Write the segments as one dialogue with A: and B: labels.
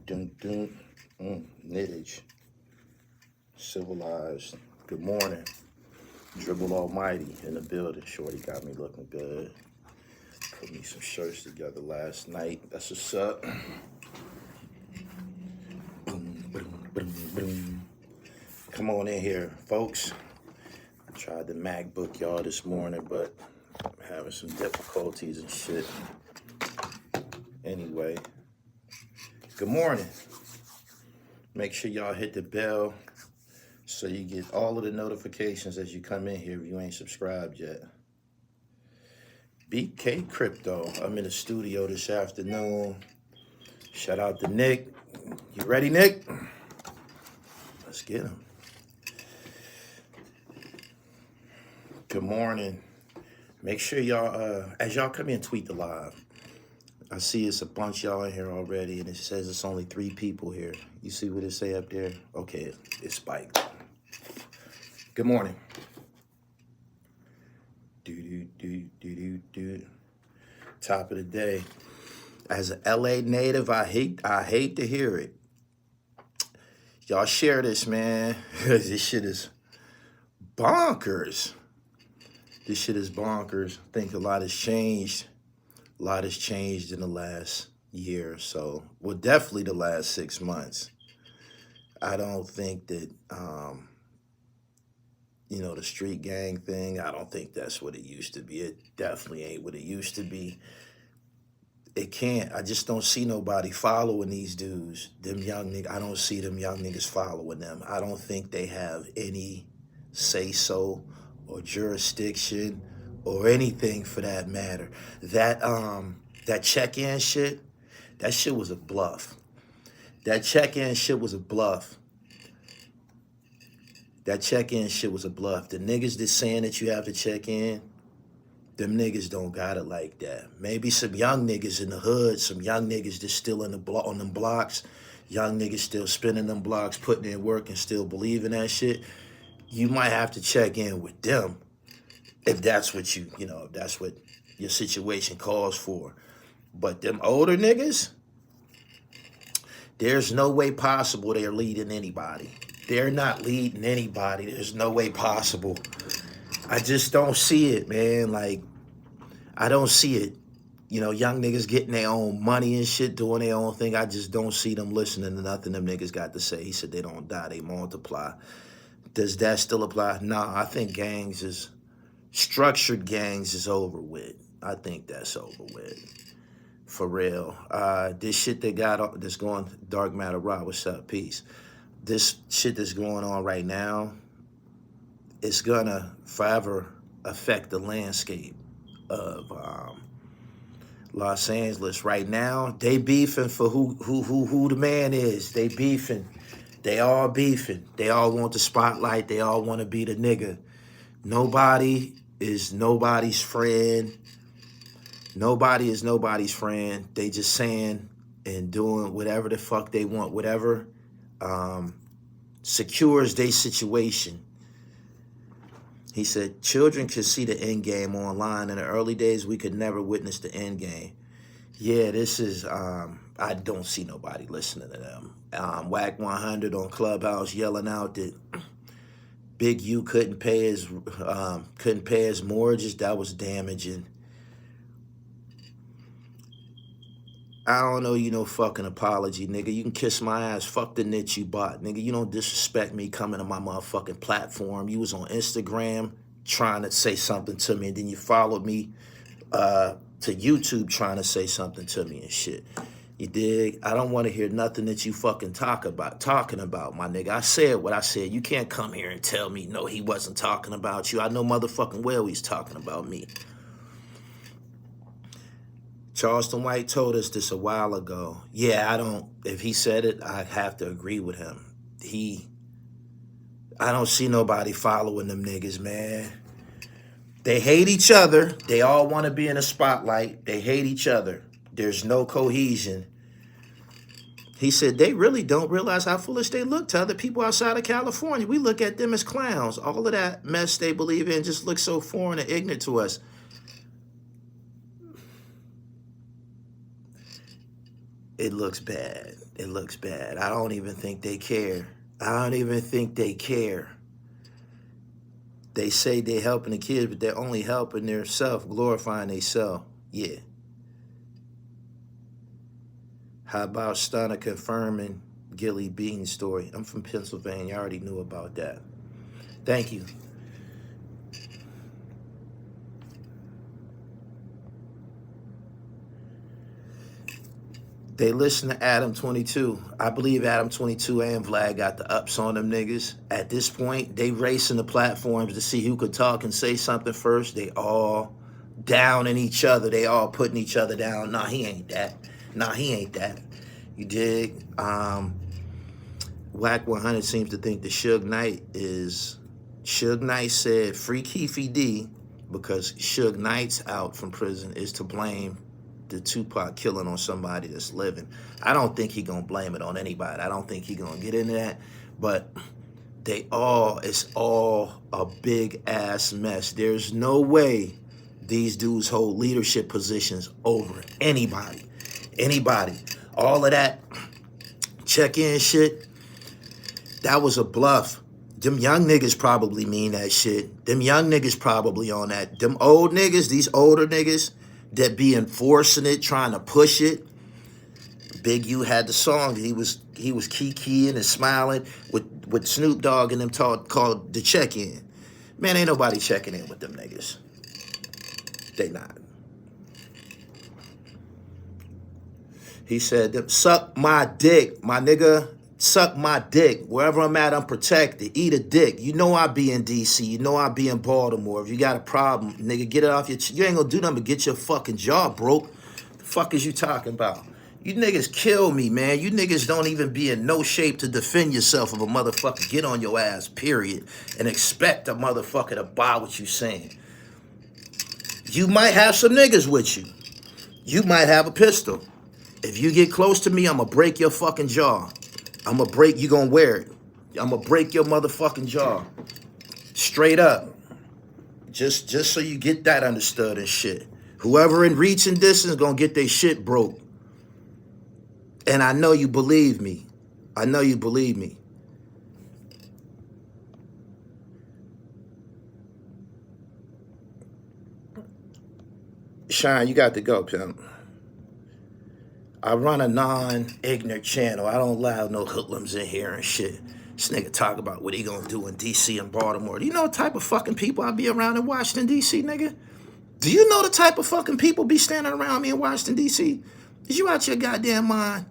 A: dun, dun. Knittage. Civilized. Good morning. Dribble Almighty in the building. Shorty got me looking good. Put me some shirts together last night. That's what's up. Boom, boom, boom, boom. Come on in here, folks. I tried the MacBook y'all this morning, but I'm having some difficulties and shit. Anyway, good morning. Make sure y'all hit the bell so you get all of the notifications as you come in here if you ain't subscribed yet. BK Crypto. I'm in the studio this afternoon. Shout out to Nick. You ready, Nick? Let's get him. Good morning. Make sure y'all, as y'all come in, tweet the live. I see it's a bunch y'all in here already, and it says it's only 3 people here. You see what it say up there? Okay, it's spiked. Good morning. Top of the day. As an LA native, I hate to hear it. Y'all share this, man. This shit is bonkers. This shit is bonkers. I think a lot has changed. A lot has changed in the last year or so. Well, definitely the last 6 months. I don't think that, the street gang thing, I don't think that's what it used to be. It definitely ain't what it used to be. It can't. I just don't see nobody following these dudes. Them young niggas, I don't see them young niggas following them. I don't think they have any say-so or jurisdiction or anything for that matter. That check-in shit, that shit was a bluff. That check-in shit was a bluff. That check-in shit was a bluff. The niggas that saying that you have to check in, them niggas don't got it like that. Maybe some young niggas in the hood, some young niggas that's still in the on them blocks, young niggas still spinning them blocks, putting in work and still believing that shit. You might have to check in with them if that's what if that's what your situation calls for. But them older niggas, there's no way possible they're leading anybody. They're not leading anybody. There's no way possible. I just don't see it, man. Like, I don't see it. Young niggas getting their own money and shit, doing their own thing. I just don't see them listening to nothing them niggas got to say. He said they don't die, they multiply. Does that still apply? Nah, I think structured gangs is over with. I think that's over with. For real. This shit that's going, Dark Matter Raw, what's up, peace. This shit that's going on right now, it's gonna forever affect the landscape of Los Angeles. Right now, they beefing for who the man is. They beefing. They all beefing. They all want the spotlight. They all want to be the nigga. Nobody is nobody's friend. Nobody is nobody's friend. They just saying and doing whatever the fuck they want. Whatever secures their situation. He said, children could see the end game online. In the early days, we could never witness the end game. Yeah, this is, I don't see nobody listening to them. Whack 100 on Clubhouse yelling out that Big U couldn't pay his mortgage. That was damaging. I don't know you no fucking apology, nigga. You can kiss my ass. Fuck the niche you bought, nigga. You don't disrespect me coming to my motherfucking platform. You was on Instagram trying to say something to me, and then you followed me to YouTube trying to say something to me and shit. You dig? I don't want to hear nothing that you fucking talking about, my nigga. I said what I said. You can't come here and tell me, no, he wasn't talking about you. I know motherfucking well he's talking about me. Charleston White told us this a while ago. Yeah, if he said it, I have to agree with him. I don't see nobody following them niggas, man. They hate each other. They all want to be in the spotlight. They hate each other. There's no cohesion. He said they really don't realize how foolish they look to other people outside of California. We look at them as clowns. All of that mess they believe in just looks so foreign and ignorant to us. It looks bad. It looks bad. I don't even think they care. I don't even think they care. They say they're helping the kids, but they're only helping themselves, glorifying themselves. Yeah. How about Stunner confirming Gilly Bean's story? I'm from Pennsylvania. I already knew about that. Thank you. They listen to Adam 22. I believe Adam 22 and Vlad got the ups on them niggas. At this point, they racing the platforms to see who could talk and say something first. They all downing each other. They all putting each other down. Nah, he ain't that. Nah, he ain't that. You dig? Whack 100 seems to think that Suge Knight is... Suge Knight said free Keffe D because Suge Knight's out from prison is to blame the Tupac killing on somebody that's living. I don't think he gonna blame it on anybody. I don't think he gonna get into that. But it's all a big ass mess. There's no way these dudes hold leadership positions over anybody. Anybody. All of that check-in shit, that was a bluff. Them young niggas probably mean that shit. Them young niggas probably on that. Them old niggas, these older niggas that be enforcing it, trying to push it. Big U had the song. He was kikiing and smiling with Snoop Dogg and them called The Check-In. Man, ain't nobody checking in with them niggas. They not. He said, suck my dick, my nigga. Suck my dick. Wherever I'm at, I'm protected. Eat a dick. You know I be in D.C. You know I be in Baltimore. If you got a problem, nigga, get it off your... You ain't gonna do nothing but get your fucking jaw broke. The fuck is you talking about? You niggas kill me, man. You niggas don't even be in no shape to defend yourself if a motherfucker get on your ass, period, and expect a motherfucker to buy what you saying. You might have some niggas with you. You might have a pistol. If you get close to me, I'm gonna break your fucking jaw. I'm gonna break, you gonna wear it. I'm gonna break your motherfucking jaw. Straight up. Just so you get that understood and shit. Whoever in reach and distance gonna get their shit broke. And I know you believe me. I know you believe me. Shine, you got to go, pimp. I run a non-ignorant channel. I don't allow no hoodlums in here and shit. This nigga talk about what he gonna do in D.C. and Baltimore. Do you know the type of fucking people I be around in Washington, D.C., nigga? Do you know the type of fucking people be standing around me in Washington, D.C.? Is you out your goddamn mind?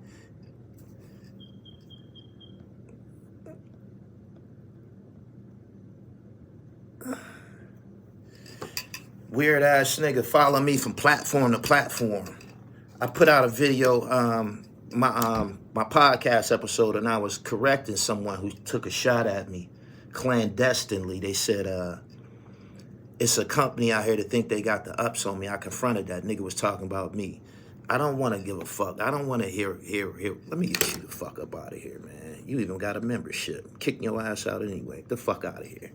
A: Weird ass nigga follow me from platform to platform. I put out a video, my podcast episode, and I was correcting someone who took a shot at me clandestinely. They said, it's a company out here that think they got the ups on me. I confronted that nigga was talking about me. I don't want to give a fuck. I don't want to hear. Let me get you the fuck up out of here, man. You even got a membership. Kicking your ass out anyway. The fuck out of here.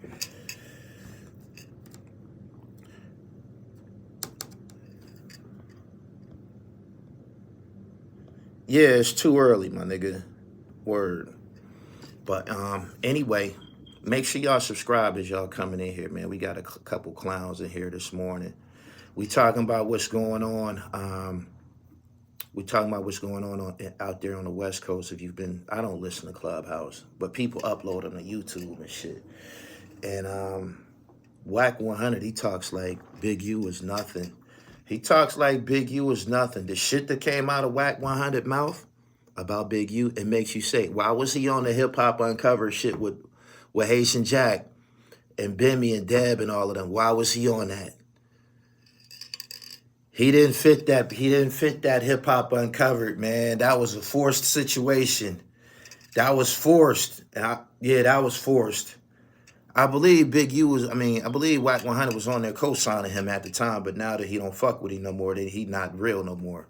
A: Yeah, it's too early, my nigga. Word. But anyway, make sure y'all subscribe as y'all coming in here, man. We got a couple clowns in here this morning. We talking about what's going on. We talking about what's going on out there on the West Coast. If you've been, I don't listen to Clubhouse, but people upload them to YouTube and shit. And Whack 100, he talks like Big U is nothing. He talks like Big U is nothing. The shit that came out of Whack 100 mouth about Big U, it makes you say, why was he on the Hip Hop Uncovered shit with Haitian Jack and Bimmy and Deb and all of them? Why was he on that? He didn't fit that. He didn't fit that Hip Hop Uncovered, man. That was a forced situation. That was forced. Yeah, that was forced. I believe Big U was, I believe Whack 100 was on there co-signing him at the time, but now that he don't fuck with him no more, that he not real no more.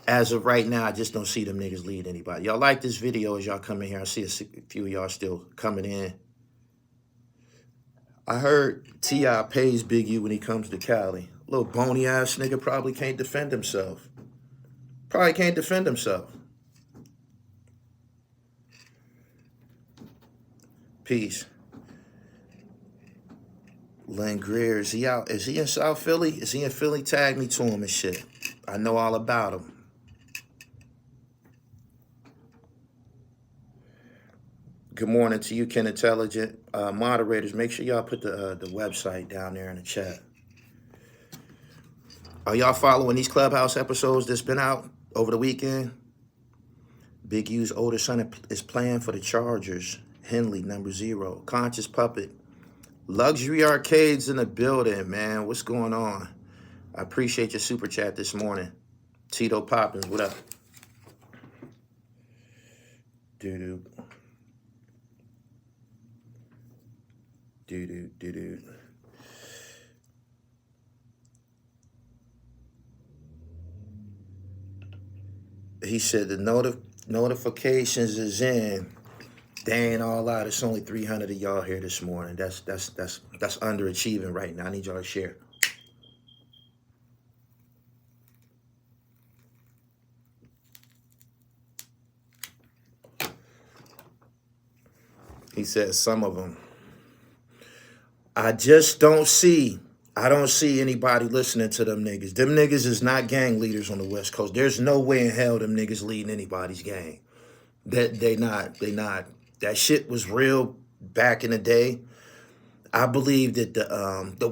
A: As of right now, I just don't see them niggas lead anybody. Y'all like this video as y'all come in here. I see a few of y'all still coming in. I heard T.I. pays Big U when he comes to Cali. Little bony ass nigga probably can't defend himself. Probably can't defend himself. Peace. Len Greer, is he out? Is he in South Philly? Is he in Philly? Tag me to him and shit. I know all about him. Good morning to you, Ken Intelligent. Moderators, make sure y'all put the website down there in the chat. Are y'all following these Clubhouse episodes that's been out over the weekend? Big U's older son is playing for the Chargers. Henley, number 0. Conscious Puppet. Luxury Arcades in the building, man. What's going on? I appreciate your super chat this morning. Tito Poppins, what up? Doo-doo. Doo-doo, doo-doo. He said the notifications is in. They ain't all out. It's only 300 of y'all here this morning. That's underachieving right now. I need y'all to share. He said some of them. I don't see anybody listening to them niggas. Them niggas is not gang leaders on the West Coast. There's no way in hell them niggas leading anybody's gang. They not. That shit was real back in the day. I believe that the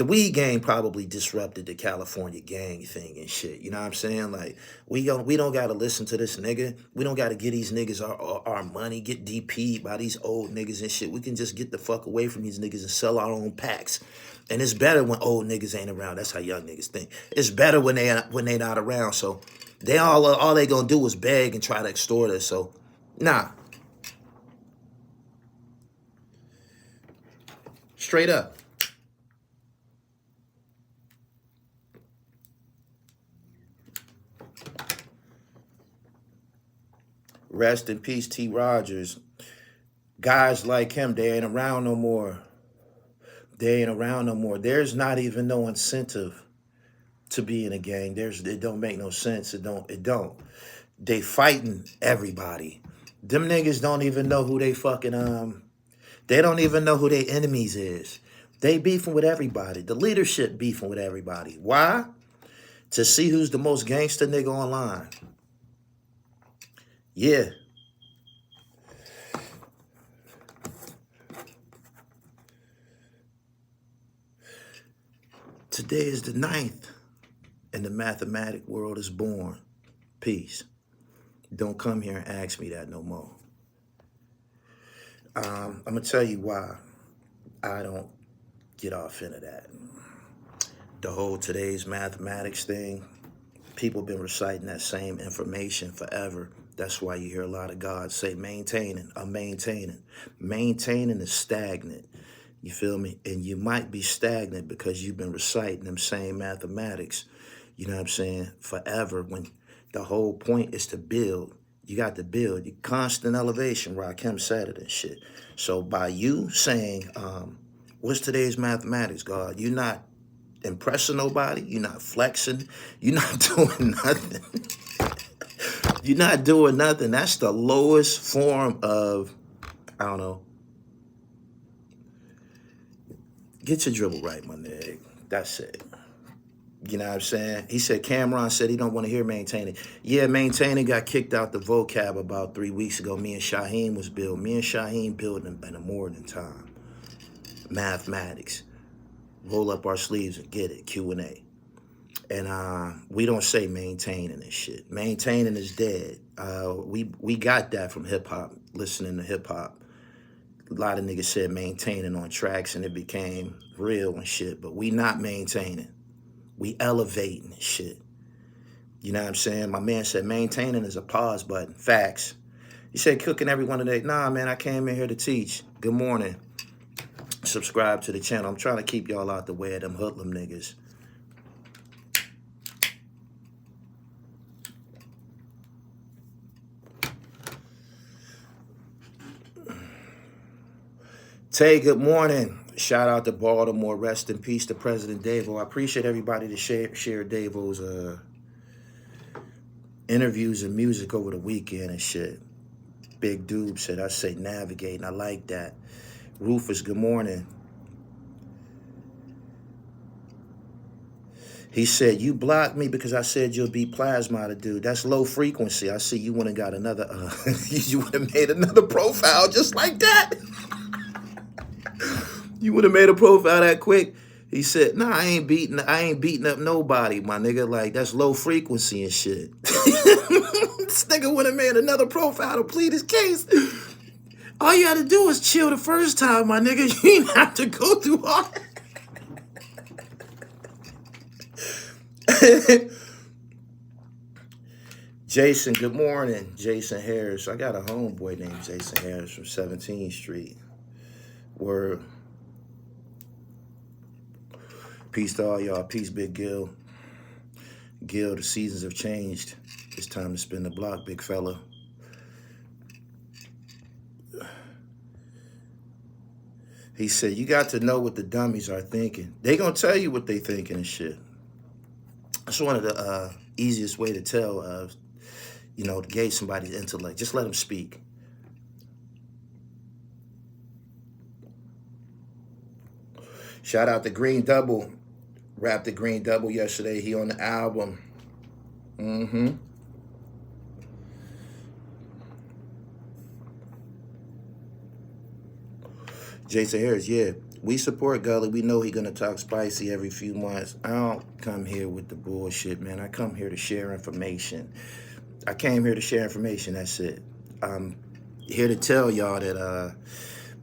A: weed gang probably disrupted the California gang thing and shit. You know what I'm saying? Like we don't gotta listen to this nigga. We don't gotta get these niggas our money, get DP'd by these old niggas and shit. We can just get the fuck away from these niggas and sell our own packs. And it's better when old niggas ain't around. That's how young niggas think. It's better when they not around. So they all they gonna do is beg and try to extort us. So nah. Straight up. Rest in peace, T. Rogers. Guys like him, they ain't around no more. There's not even no incentive to be in a gang. It don't make no sense. It don't. They fighting everybody. Them niggas don't even know who they fucking they don't even know who their enemies is. They beefing with everybody. The leadership beefing with everybody. Why? To see who's the most gangster nigga online. Yeah. Today is the 9th, and the mathematic world is born. Peace. Don't come here and ask me that no more. I'm going to tell you why I don't get off into that. The whole today's mathematics thing, people been reciting that same information forever. That's why you hear a lot of gods say maintaining. I'm maintaining. Maintaining is stagnant. You feel me? And you might be stagnant because you've been reciting them same mathematics, you know what I'm saying, forever, when the whole point is to build. You got to build. You constant elevation. Rakim said it and shit. So by you saying, what's today's mathematics, God? You're not impressing nobody. You're not flexing. You're not doing nothing. You're not doing nothing. That's the lowest form of, I don't know. Get your dribble right, my nigga. That's it. You know what I'm saying? He said, Cameron said he don't want to hear maintaining. Yeah, maintaining got kicked out the vocab about 3 weeks ago. Me and Shyheim was built. Me and Shyheim built in a morning time. Mathematics. Roll up our sleeves and get it. Q&A. And we don't say maintaining and shit. Maintaining is dead. We got that from hip-hop, listening to hip-hop. A lot of niggas said maintaining on tracks and it became real and shit. But we not maintaining. We elevating shit. You know what I'm saying? My man said maintaining is a pause button. Facts. He said cooking every one of day. Nah, man, I came in here to teach. Good morning. Subscribe to the channel. I'm trying to keep y'all out the way of them hoodlum niggas. Tay, good morning. Shout out to Baltimore. Rest in peace to President Davo. I appreciate everybody that shared Davo's interviews and music over the weekend and shit. Big Dube said, I say navigate, and I like that. Rufus, good morning. He said, you blocked me because I said you'll be plasma, dude. That's low frequency. I see you went and got another, you would have made another profile just like that. You would have made a profile that quick. He said, nah, I ain't beating up nobody, my nigga. Like, that's low frequency and shit. This nigga would have made another profile to plead his case. All you had to do was chill the first time, my nigga. You didn't have to go through all that. Jason, good morning. Jason Harris. I got a homeboy named Jason Harris from 17th Street. Word. Peace to all y'all. Peace, Big Gil. Gil, the seasons have changed. It's time to spin the block, big fella. He said, you got to know what the dummies are thinking. They gonna tell you what they thinking and shit. That's one of the easiest way to tell, to gauge somebody's intellect. Just let them speak. Shout out to Green Double. Rapped the Green Double yesterday. He on the album. Jason Harris, yeah. We support Gully. We know he gonna talk spicy every few months. I don't come here with the bullshit, man. I come here to share information. I came here to share information, that's it. I'm here to tell y'all that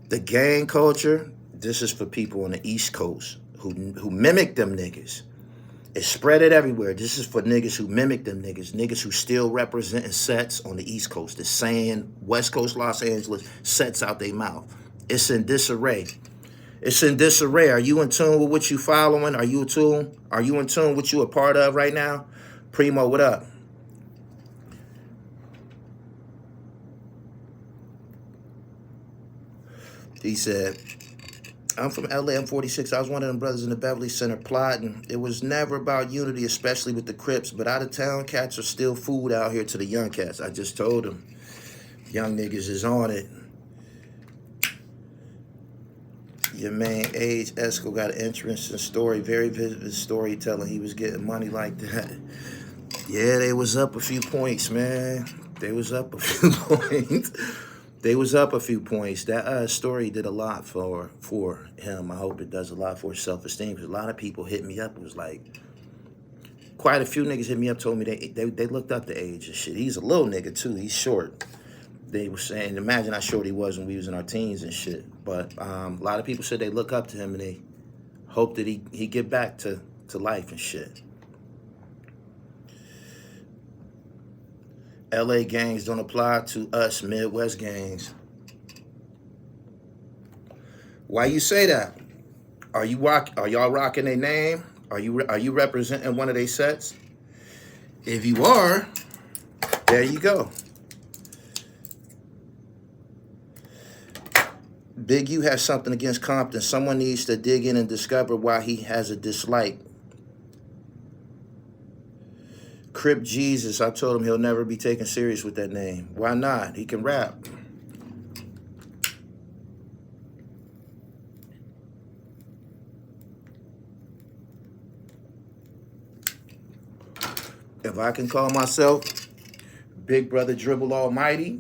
A: the gang culture, this is for people on the East Coast who mimic them niggas. It's spread it everywhere. This is for niggas who mimic them niggas. Niggas who still representing sets on the East Coast. The saying West Coast Los Angeles sets out their mouth. It's in disarray. It's in disarray. Are you in tune with what you following? Are you in tune? Are you in tune with what you a part of right now? Primo, what up? He said, I'm from LA, I'm 46. I was one of them brothers in the Beverly Center plotting. It was never about unity, especially with the Crips, but out of town cats are still food out here to the young cats. I just told them, young niggas is on it. Your man, Age Esco, got an interesting story, very vivid storytelling. He was getting money like that. Yeah, they was up a few points, man. They was up a few points. They was up a few points. That story did a lot for him. I hope it does a lot for his self-esteem. Because a lot of people hit me up. It was like, quite a few niggas hit me up, told me they looked up to Age and shit. He's a little nigga too. He's short. They were saying, imagine how short he was when we was in our teens and shit. But a lot of people said they look up to him and they hope that he get back to life and shit. LA gangs don't apply to us Midwest gangs. Why you say that? Are y'all rocking their name? Are you representing one of their sets? If you are, there you go. Big U has something against Compton. Someone needs to dig in and discover why he has a dislike. Crip Jesus, I told him he'll never be taken serious with that name. Why not? He can rap. If I can call myself Big Brother Dribble Almighty,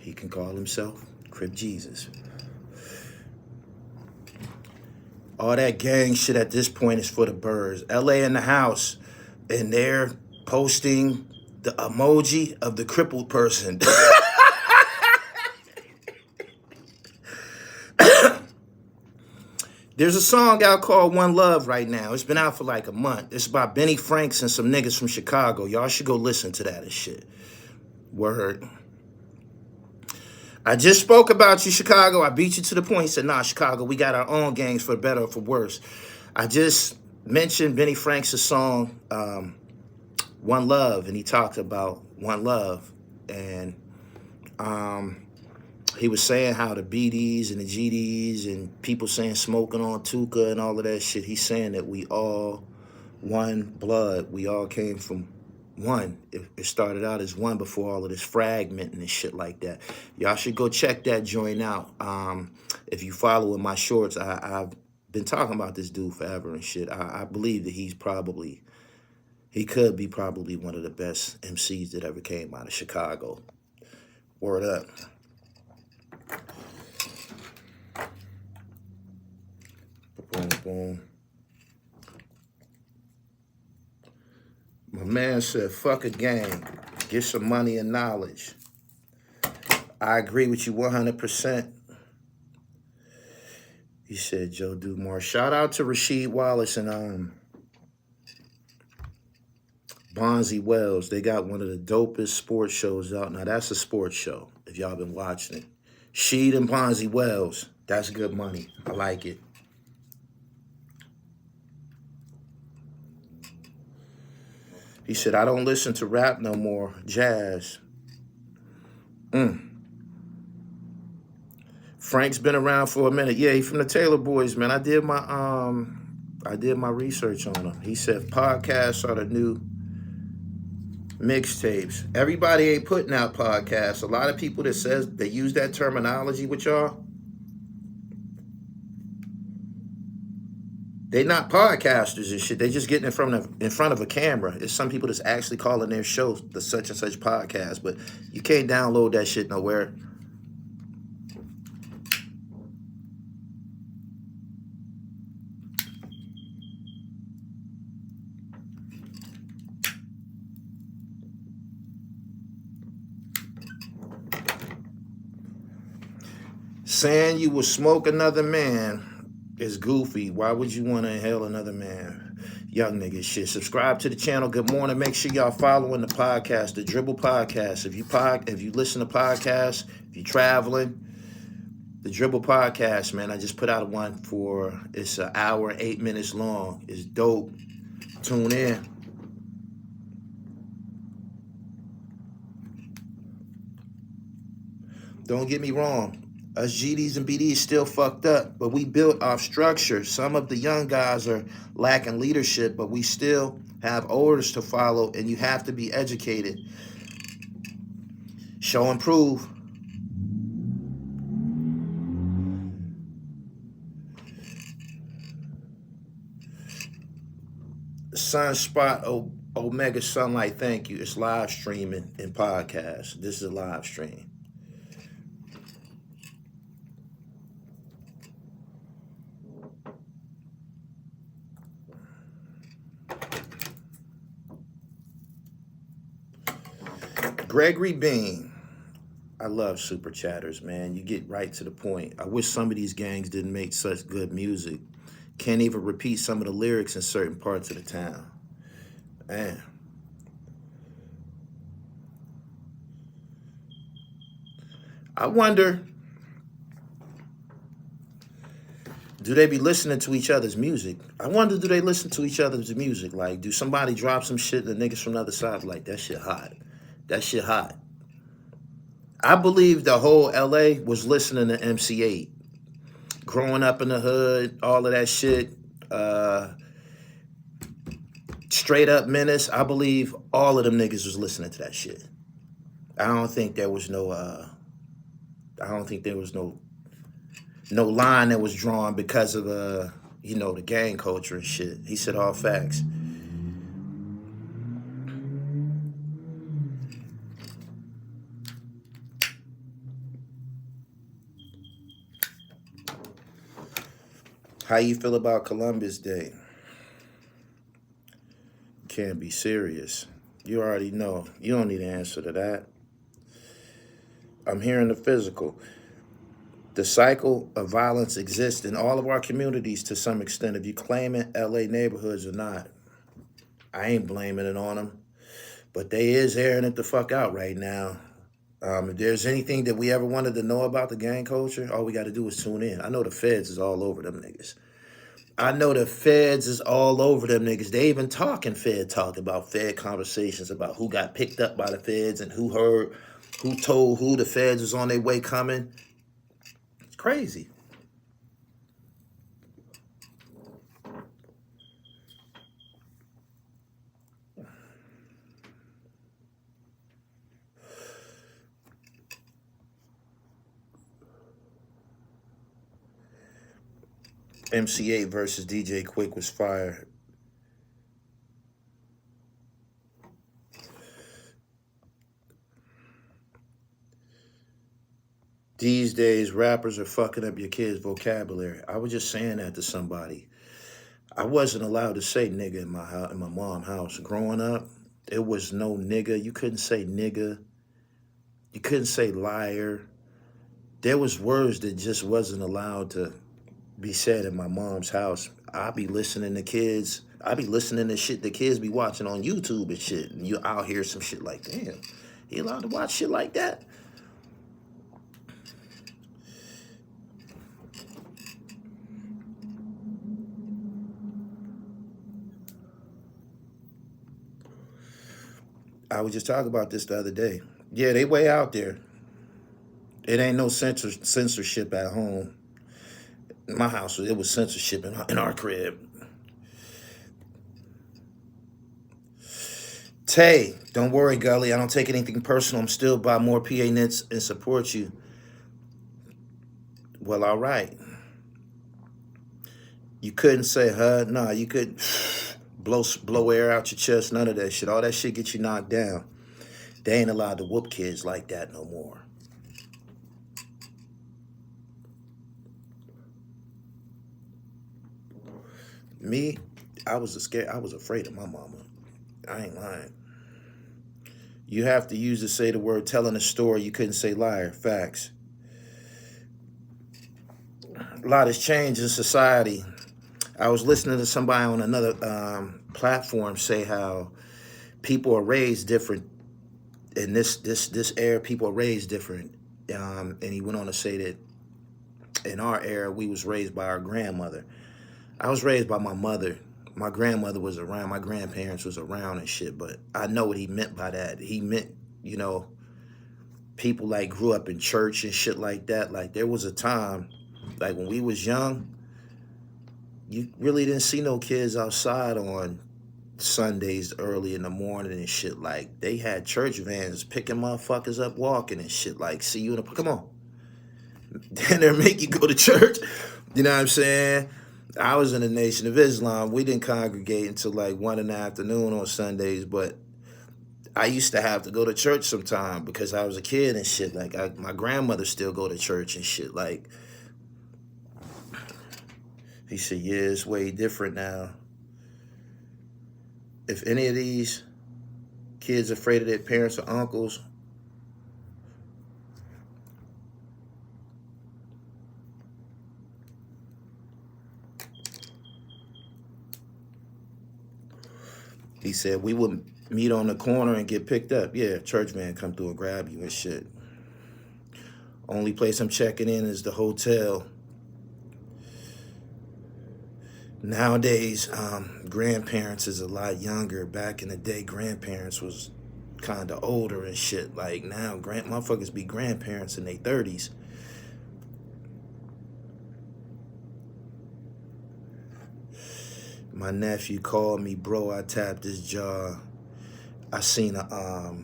A: he can call himself Crip Jesus. All that gang shit at this point is for the birds. LA in the house. And they're posting the emoji of the crippled person. There's a song out called One Love right now. It's been out for like a month. It's by Benny Franks and some niggas from Chicago. Y'all should go listen to that and shit. Word. I just spoke about you, Chicago. I beat you to the point. He said, nah, Chicago, we got our own gangs for better or for worse. I just mentioned Benny Franks' song, One Love, and he talked about One Love. And he was saying how the BDs and the GDs and people saying smoking on Tuka and all of that shit. He's saying that we all one blood. We all came from one. It started out as one before all of this fragmenting and shit like that. Y'all should go check that joint out. If you follow in my shorts, I've been talking about this dude forever and shit. I believe that he could be probably one of the best MCs that ever came out of Chicago. Word up. Boom, boom. My man said, fuck a gang. Get some money and knowledge. I agree with you 100%. He said, Joe Dumars. Shout out to Rasheed Wallace and Bonzi Wells. They got one of the dopest sports shows out. Now, that's a sports show, if y'all been watching it. Sheed and Bonzi Wells. That's good money. I like it. He said, I don't listen to rap no more. Jazz. Frank's been around for a minute. Yeah, he from the Taylor Boys, man. I did my research on him. He said podcasts are the new mixtapes. Everybody ain't putting out podcasts. A lot of people that use that terminology with y'all, they not podcasters and shit. They just getting in front of a camera. It's some people that's actually calling their show the such and such podcast, but you can't download that shit nowhere. Saying you will smoke another man is goofy. Why would you want to inhale another man? Young nigga shit. Subscribe to the channel. Good morning. Make sure y'all following the podcast, the Dribble Podcast. If you listen to podcasts, if you're traveling, the Dribble Podcast, man. I just put out one it's an hour, 8 minutes long. It's dope. Tune in. Don't get me wrong. Us GDs and BDs still fucked up, but we built our structure. Some of the young guys are lacking leadership, but we still have orders to follow, and you have to be educated. Show and prove. Sunspot Omega Sunlight, thank you. It's live streaming and podcast. This is a live stream. Gregory Bean. I love super chatters, man. You get right to the point. I wish some of these gangs didn't make such good music. Can't even repeat some of the lyrics in certain parts of the town. Man. I wonder, do they be listening to each other's music? I wonder, do they listen to each other's music? Like, do somebody drop some shit and the niggas from the other side like, that shit hot. That shit hot. I believe the whole LA was listening to MC8. Growing up in the hood, all of that shit. Straight Up Menace. I believe all of them niggas was listening to that shit. I don't think there was no no line that was drawn because of the gang culture and shit. He said all facts. How you feel about Columbus Day? Can't be serious. You already know. You don't need an answer to that. I'm hearing the physical. The cycle of violence exists in all of our communities to some extent. If you claim it LA neighborhoods or not, I ain't blaming it on them. But they is airing it the fuck out right now. If there's anything that we ever wanted to know about the gang culture, all we got to do is tune in. I know the feds is all over them niggas. I know the feds is all over them niggas. They even talking Fed talk about Fed conversations about who got picked up by the feds and who told who the feds was on their way coming. crazy. MC8 versus DJ Quick was fire. These days, rappers are fucking up your kids' vocabulary. I was just saying that to somebody. I wasn't allowed to say nigga in my house, in my mom's house. Growing up, there was no nigga. You couldn't say nigga. You couldn't say liar. There was words that just wasn't allowed to be said in my mom's house. I be listening to kids. I be listening to shit the kids be watching on YouTube and shit. And I'll hear some shit like, damn, he allowed to watch shit like that? I was just talking about this the other day. Yeah, they way out there. It ain't no censorship at home. In my house, it was censorship in our crib. Tay, don't worry, Gully. I don't take anything personal. I'm still buy more PA knits and support you. Well, all right. You couldn't say, huh? Nah, you couldn't blow air out your chest. None of that shit. All that shit get you knocked down. They ain't allowed to whoop kids like that no more. Me, I was afraid of my mama. I ain't lying. You have to use to say the word telling a story. You couldn't say liar. Facts. A lot has changed in society. I was listening to somebody on another platform say how people are raised different in this era. People are raised different, and he went on to say that in our era we was raised by our grandmother. I was raised by my mother. My grandmother was around. My grandparents was around and shit. But I know what he meant by that. He meant, you know, people like grew up in church and shit like that. Like there was a time, like when we was young, you really didn't see no kids outside on Sundays early in the morning and shit. Like they had church vans picking motherfuckers up walking and shit. Like, see you in the, come on. Then they make you go to church. You know what I'm saying? I was in the Nation of Islam. We didn't congregate until like 1 in the afternoon on Sundays, but I used to have to go to church sometime because I was a kid and shit. Like my grandmother still go to church and shit. Like he said, yeah, it's way different now. If any of these kids are afraid of their parents or uncles, he said, we would meet on the corner and get picked up. Yeah, church van come through and grab you and shit. Only place I'm checking in is the hotel. Nowadays, grandparents is a lot younger. Back in the day, grandparents was kind of older and shit. Like now, motherfuckers be grandparents in their 30s. My nephew called me, bro. I tapped his jaw. I seen a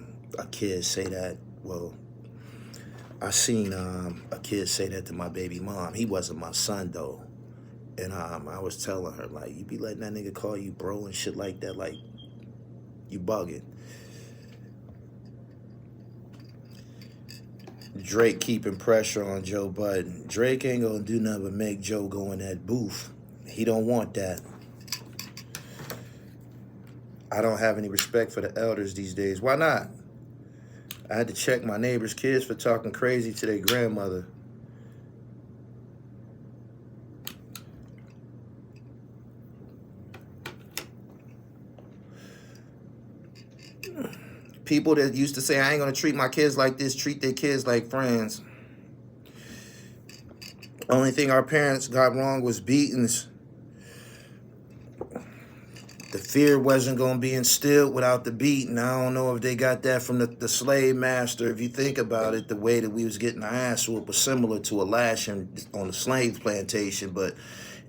A: kid say that. Well, I seen a kid say that to my baby mom. He wasn't my son though, and I was telling her like, you be letting that nigga call you bro and shit like that, like you bugging. Drake keeping pressure on Joe Budden. Drake ain't gonna do nothing but make Joe go in that booth. He don't want that. I don't have any respect for the elders these days. Why not? I had to check my neighbor's kids for talking crazy to their grandmother. People that used to say, I ain't gonna treat my kids like this, treat their kids like friends. Only thing our parents got wrong was beatings. The fear wasn't going to be instilled without the beat, and I don't know if they got that from the slave master. If you think about it, the way that we was getting our ass whooped was similar to a lashing on the slave plantation, but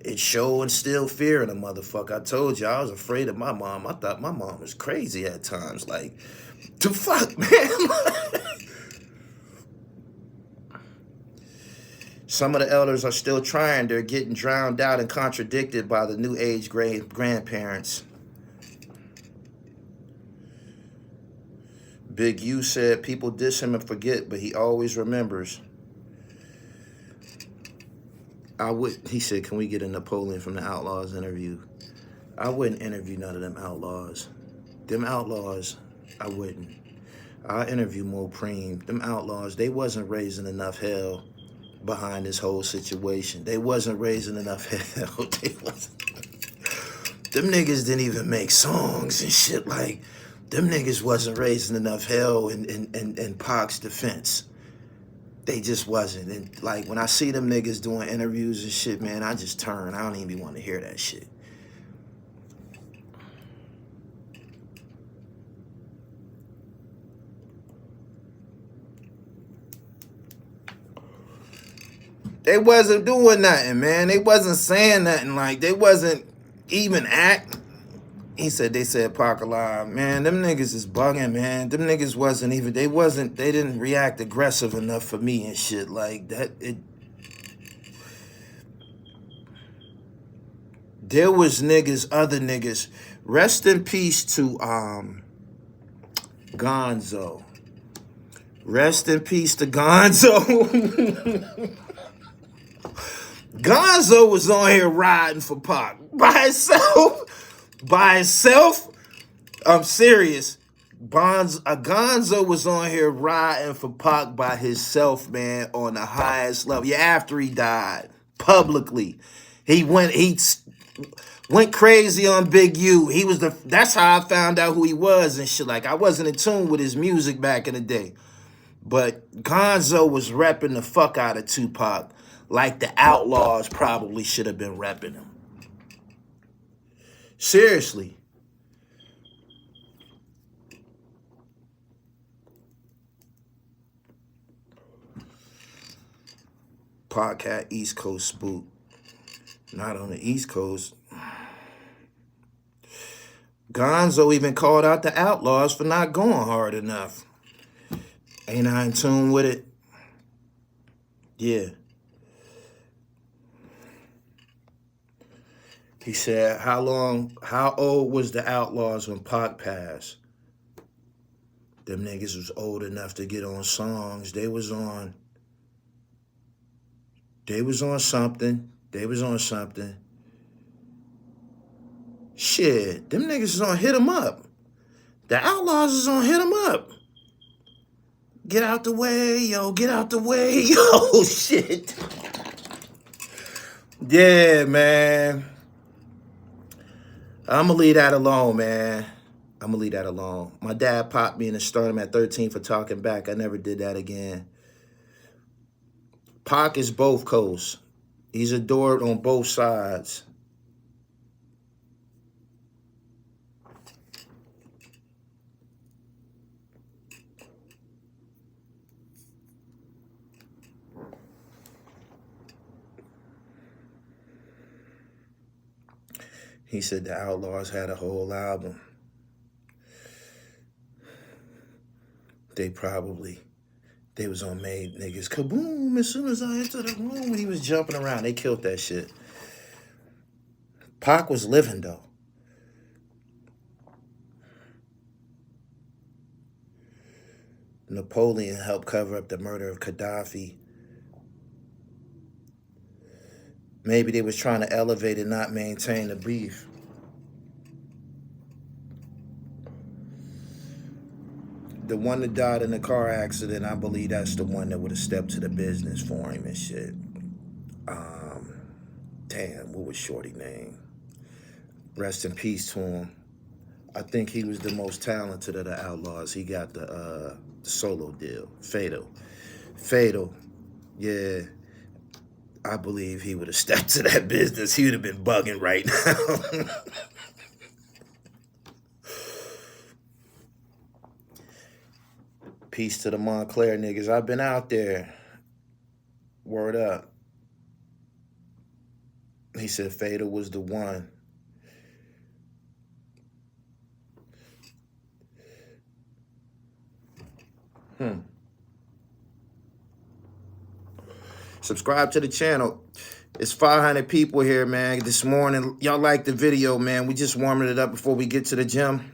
A: it showed instilled fear in a motherfucker. I told you, I was afraid of my mom. I thought my mom was crazy at times. Like, the fuck, man? Some of the elders are still trying. They're getting drowned out and contradicted by the new age grandparents. Big U said people diss him and forget, but he always remembers. He said, can we get a Napoleon from the Outlaws interview? I wouldn't interview none of them outlaws. Them outlaws, I wouldn't. I'll interview Mo Preem. Them outlaws, they wasn't raising enough hell behind this whole situation. They wasn't raising enough hell. They wasn't. Them niggas didn't even make songs and shit. Like, them niggas wasn't raising enough hell in Pac's defense. They just wasn't. And like, when I see them niggas doing interviews and shit, man, I just turn. I don't even want to hear that shit. They wasn't doing nothing, man. They wasn't saying nothing. Like, they wasn't even act. He said, they said Pac alive. Man, them niggas is bugging, man. Them niggas wasn't even, they didn't react aggressive enough for me and shit like that. There was niggas, other niggas. Rest in peace to Gonzo. Rest in peace to Gonzo. Gonzo was on here riding for Pac by himself. By himself? I'm serious. Gonzo was on here riding for Pac by himself, man, on the highest level. Yeah, after he died, publicly. He went crazy on Big U. That's how I found out who he was and shit. Like, I wasn't in tune with his music back in the day. But Gonzo was repping the fuck out of Tupac. Like the Outlaws probably should have been repping him. Seriously. Pac had East Coast spook. Not on the East Coast. Gonzo even called out the Outlaws for not going hard enough. Ain't I in tune with it? Yeah. He said, how old was the Outlaws when Pac passed? Them niggas was old enough to get on songs. They was on something. Shit, them niggas is on Hit 'Em Up. The Outlaws is on Hit 'Em Up. Get out the way, yo, get out the way, yo, shit. Yeah, man. I'm going to leave that alone, man. I'm going to leave that alone. My dad popped me in the sternum at 13 for talking back. I never did that again. Pac is both coasts. He's adored on both sides. He said the Outlaws had a whole album. They was on Made Niggas Kaboom as soon as I entered the room when he was jumping around. They killed that shit. Pac was living, though. Napoleon helped cover up the murder of Gaddafi. Maybe they was trying to elevate and not maintain the beef. The one that died in the car accident, I believe that's the one that would have stepped to the business for him and shit. Damn, what was Shorty name? Rest in peace to him. I think he was the most talented of the Outlaws. He got the solo deal. Fatal. Yeah. I believe he would have stepped to that business. He would have been bugging right now. Peace to the Montclair niggas. I've been out there. Word up. He said Fatal was the one. Subscribe to the channel. It's 500 people here, man. This morning, y'all like the video, man. We just warming it up before we get to the gym.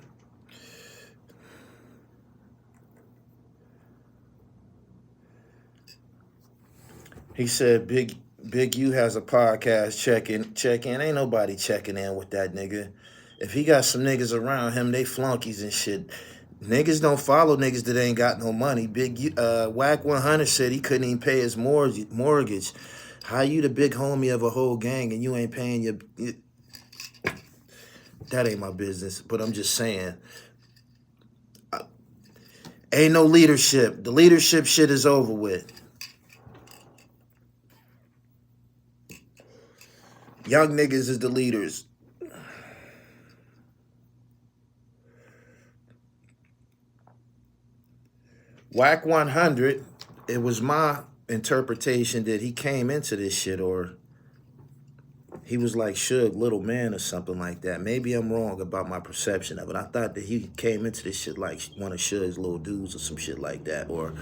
A: He said, Big U has a podcast. Check in. Ain't nobody checking in with that nigga. If he got some niggas around him, they flunkies and shit. Niggas don't follow niggas that ain't got no money. Whack 100 said he couldn't even pay his mortgage. How you the big homie of a whole gang and you ain't paying your... That ain't my business, but I'm just saying. Ain't no leadership. The leadership shit is over with. Young niggas is the leaders. Whack 100, it was my interpretation that he came into this shit, or he was like Suge, little man or something like that. Maybe I'm wrong about my perception of it. I thought that he came into this shit like one of Suge's little dudes or some shit like that. Or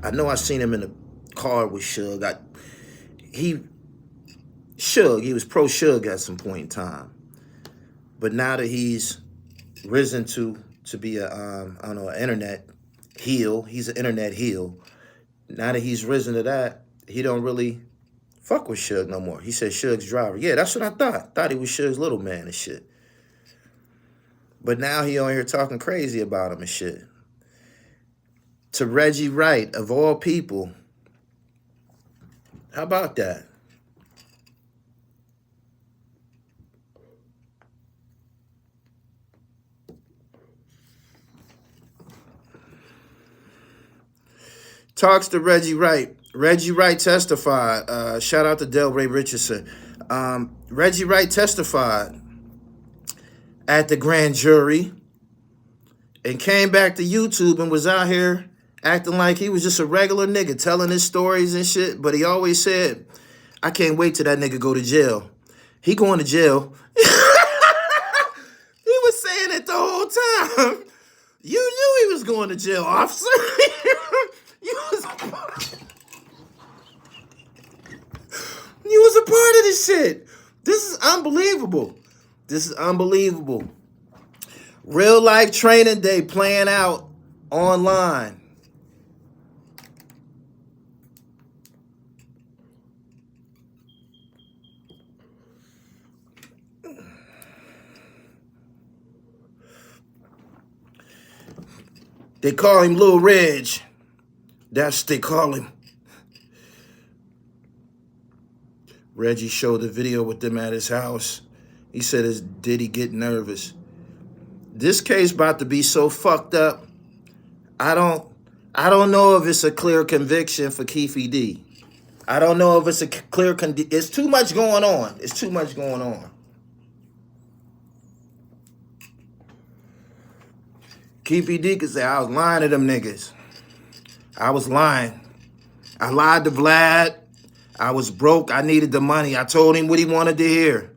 A: I know I seen him in the car with Suge. He was pro Suge at some point in time. But now that he's risen to be a, I don't know, an internet heel, he's an internet heel. Now that he's risen to that, he don't really fuck with Suge no more. He said Suge's driver. Yeah, that's what I thought. Thought he was Suge's little man and shit. But now he on here talking crazy about him and shit. To Reggie Wright, of all people. How about that? Talks to Reggie Wright. Reggie Wright testified. Shout out to Delray Richardson. Reggie Wright testified at the grand jury and came back to YouTube and was out here acting like he was just a regular nigga telling his stories and shit. But he always said, I can't wait till that nigga go to jail. He going to jail. He was saying it the whole time. You knew he was going to jail, officer. You was a part of this shit. This is unbelievable. This is unbelievable. Real life training day playing out online. They call him Lil Reg. That's what they call him. Reggie showed the video with them at his house. He said, did he get nervous? This case about to be so fucked up. I don't know if it's a clear conviction for Keffe D. I don't know if it's a clear it's too much going on. It's too much going on. Keffe D could say, I was lying to them niggas. I was lying. I lied to Vlad. I was broke. I needed the money. I told him what he wanted to hear.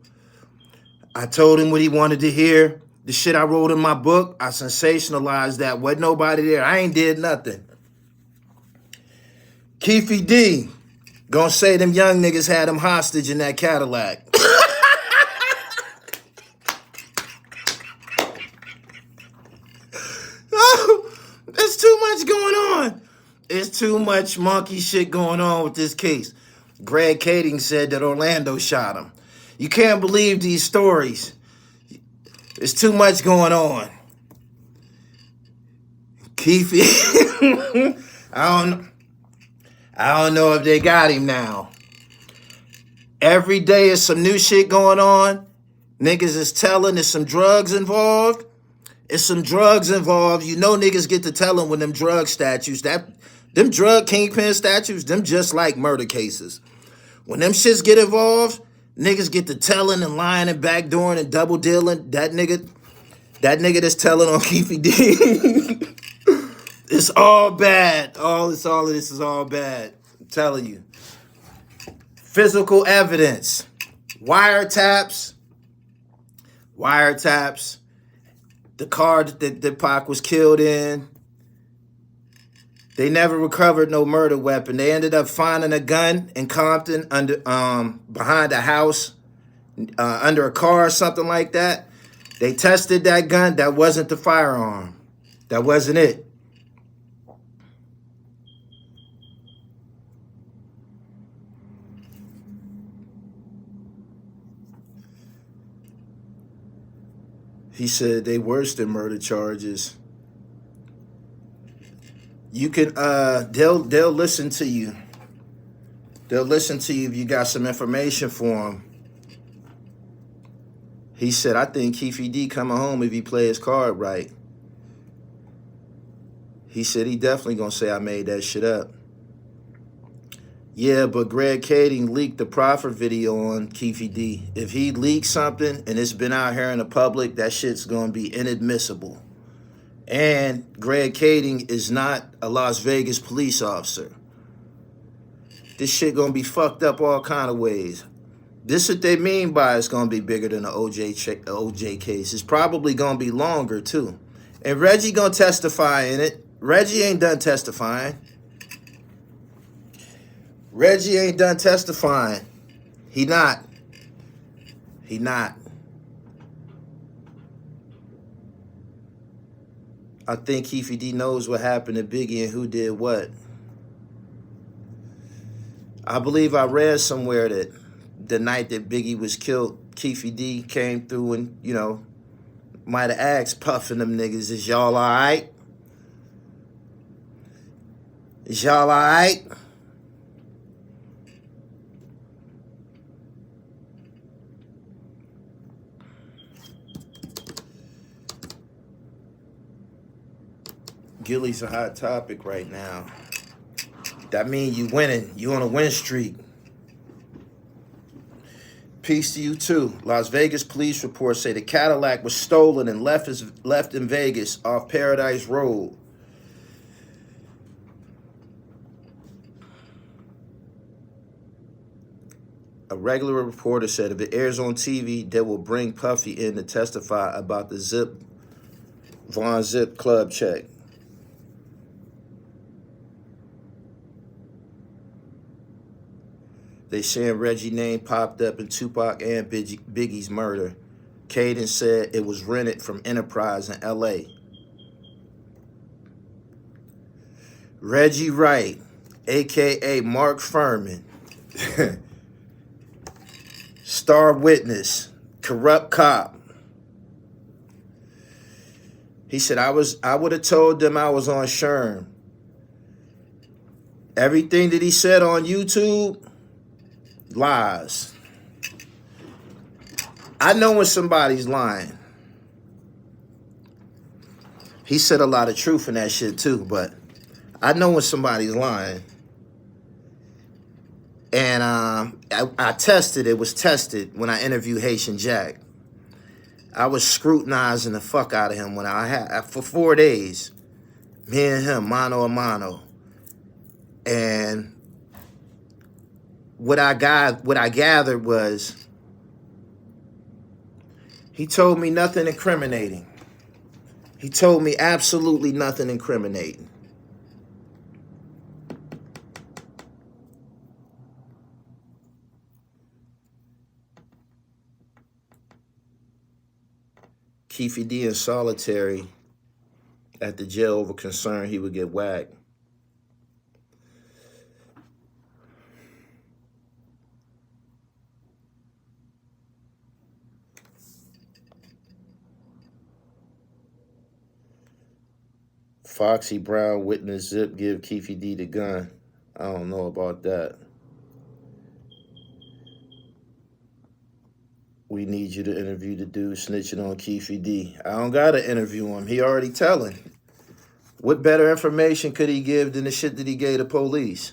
A: I told him what he wanted to hear. The shit I wrote in my book, I sensationalized that. Wasn't nobody there. I ain't did nothing. Keffe D gonna say them young niggas had him hostage in that Cadillac. Oh, there's too much going on. There's too much monkey shit going on with this case. Greg Kading said that Orlando shot him. You can't believe these stories. There's too much going on. Keffe, I don't know if they got him now. Every day is some new shit going on. Niggas is telling there's some drugs involved. It's some drugs involved. You know niggas get to telling when them drug statutes, them drug kingpin statutes, them just like murder cases. When them shits get involved, niggas get to telling and lying and backdooring and double dealing. That nigga that's telling on Keffe D. It's all bad. All of this is all bad. I'm telling you. Physical evidence. Wiretaps. The car that Pac was killed in. They never recovered no murder weapon. They ended up finding a gun in Compton under behind a house, under a car or something like that. They tested that gun. That wasn't the firearm. That wasn't it. He said they worse than murder charges. You can they'll listen to you. They'll listen to you if you got some information for them. He said, I think Keffe D coming home if he play his card right. He said he definitely gonna say I made that shit up. Yeah, but Greg Kading leaked the proffer video on Keffe D. If he leaks something and it's been out here in the public, that shit's gonna be inadmissible. And Greg Kading is not a Las Vegas police officer. This shit gonna be fucked up all kind of ways. This what they mean by it's gonna be bigger than the OJ case. It's probably gonna be longer too. And Reggie gonna testify in it. Reggie ain't done testifying. Reggie ain't done testifying. He not. I think Keffe D knows what happened to Biggie and who did what. I believe I read somewhere that the night that Biggie was killed, Keffe D came through and, you know, might have asked Puff and them niggas, is y'all all right? Is y'all all right? Gilly's a hot topic right now. That means you winning. You on a win streak. Peace to you too. Las Vegas police reports say the Cadillac was stolen and left in Vegas off Paradise Road. A regular reporter said if it airs on TV, they will bring Puffy in to testify about the Von Zip club check. They saying Reggie's name popped up in Tupac and Biggie's murder. Caden said it was rented from Enterprise in L.A. Reggie Wright, a.k.a. Mark Furman, star witness, corrupt cop. He said, I would have told them I was on Sherm. Everything that he said on YouTube, lies. I know when somebody's lying. He said a lot of truth in that shit too, but I know when somebody's lying. And I tested, it was tested when I interviewed Haitian Jack. I was scrutinizing the fuck out of him when I had, for 4 days, me and him, mano a mano. And what I gathered was he told me nothing incriminating. He told me absolutely nothing incriminating. Keffe D in solitary at the jail over concern he would get whacked. Foxy Brown witness Zip give Keffe D the gun. I don't know about that. We need you to interview the dude snitching on Keffe D. I don't gotta interview him. He already telling. What better information could he give than the shit that he gave the police?